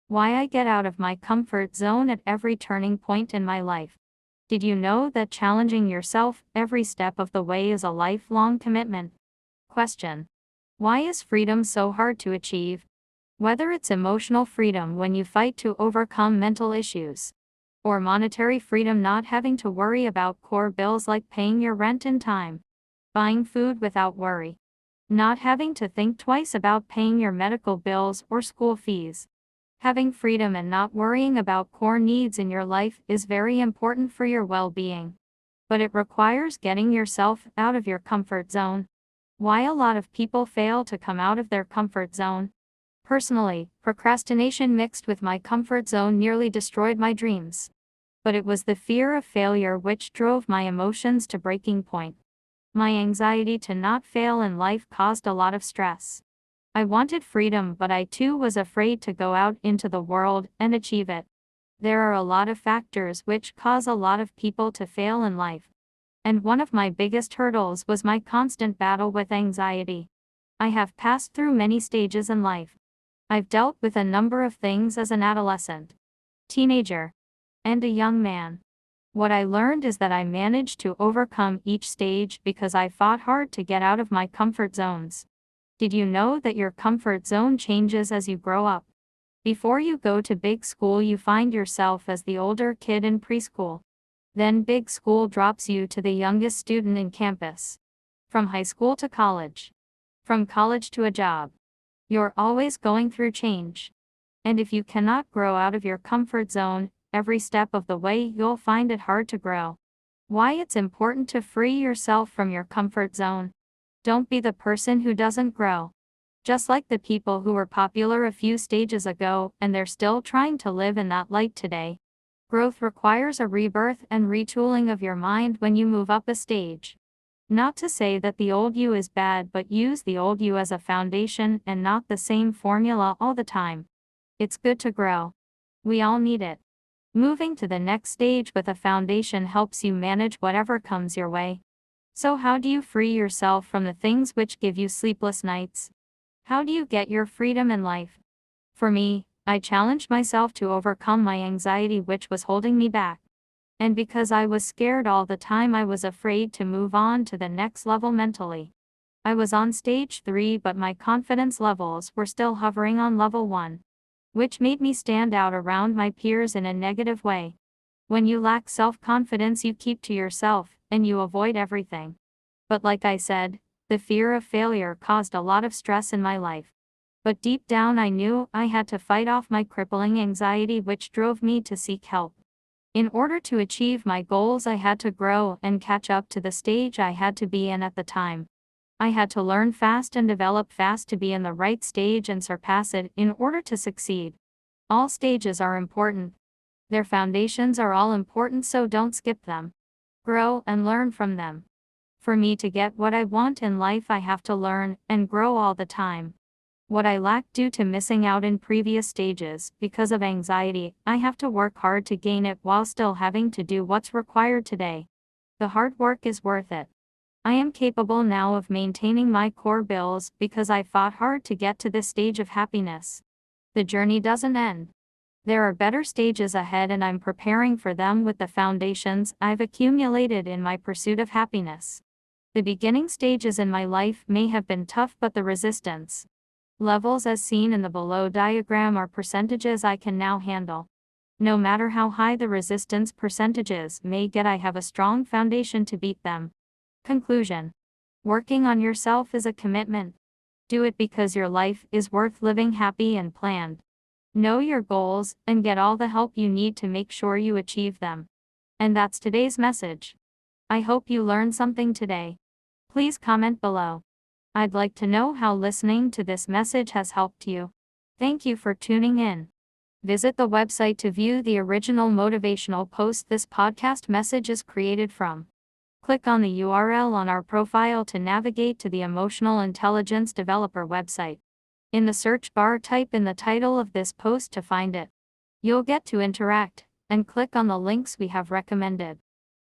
Why I get out of my comfort zone at every turning point in my life. Did you know that challenging yourself every step of the way is a lifelong commitment? Question. Why is freedom so hard to achieve? Whether it's emotional freedom when you fight to overcome mental issues, or monetary freedom not having to worry about core bills like paying your rent in time, buying food without worry, not having to think twice about paying your medical bills or school fees. Having freedom and not worrying about core needs in your life is very important for your well-being. But it requires getting yourself out of your comfort zone. Why a lot of people fail to come out of their comfort zone. Personally, procrastination mixed with my comfort zone nearly destroyed my dreams. But it was the fear of failure which drove my emotions to breaking point. My anxiety to not fail in life caused a lot of stress. I wanted freedom, but I too was afraid to go out into the world and achieve it. There are a lot of factors which cause a lot of people to fail in life. And one of my biggest hurdles was my constant battle with anxiety. I have passed through many stages in life. I've dealt with a number of things as an adolescent, teenager, and a young man. What I learned is that I managed to overcome each stage because I fought hard to get out of my comfort zones. Did you know that your comfort zone changes as you grow up? Before you go to big school, you find yourself as the older kid in preschool. Then big school drops you to the youngest student in campus. From high school to college. From college to a job. You're always going through change. And if you cannot grow out of your comfort zone, every step of the way you'll find it hard to grow. Why it's important to free yourself from your comfort zone. Don't be the person who doesn't grow. Just like the people who were popular a few stages ago and they're still trying to live in that light today. Growth requires a rebirth and retooling of your mind when you move up a stage. Not to say that the old you is bad, but use the old you as a foundation and not the same formula all the time. It's good to grow. We all need it. Moving to the next stage with a foundation helps you manage whatever comes your way. So how do you free yourself from the things which give you sleepless nights? How do you get your freedom in life? For me, I challenged myself to overcome my anxiety which was holding me back. And because I was scared all the time, I was afraid to move on to the next level mentally. I was on stage 3, but my confidence levels were still hovering on level 1. Which made me stand out around my peers in a negative way. When you lack self-confidence, you keep to yourself, and you avoid everything. But like I said, the fear of failure caused a lot of stress in my life. But deep down I knew I had to fight off my crippling anxiety which drove me to seek help. In order to achieve my goals, I had to grow and catch up to the stage I had to be in at the time. I had to learn fast and develop fast to be in the right stage and surpass it in order to succeed. All stages are important. Their foundations are all important, so don't skip them. Grow and learn from them. For me to get what I want in life, I have to learn and grow all the time. What I lack due to missing out in previous stages because of anxiety, I have to work hard to gain it while still having to do what's required today. The hard work is worth it. I am capable now of maintaining my core bills because I fought hard to get to this stage of happiness. The journey doesn't end. There are better stages ahead and I'm preparing for them with the foundations I've accumulated in my pursuit of happiness. The beginning stages in my life may have been tough, but the resistance levels as seen in the below diagram are percentages I can now handle. No matter how high the resistance percentages may get, I have a strong foundation to beat them. Conclusion. Working on yourself is a commitment. Do it because your life is worth living happy and planned. Know your goals and get all the help you need to make sure you achieve them. And that's today's message. I hope you learned something today. Please comment below. I'd like to know how listening to this message has helped you. Thank you for tuning in. Visit the website to view the original motivational post this podcast message is created from. Click on the URL on our profile to navigate to the Emotional Intelligence Developer website. In the search bar, type in the title of this post to find it. You'll get to interact and click on the links we have recommended.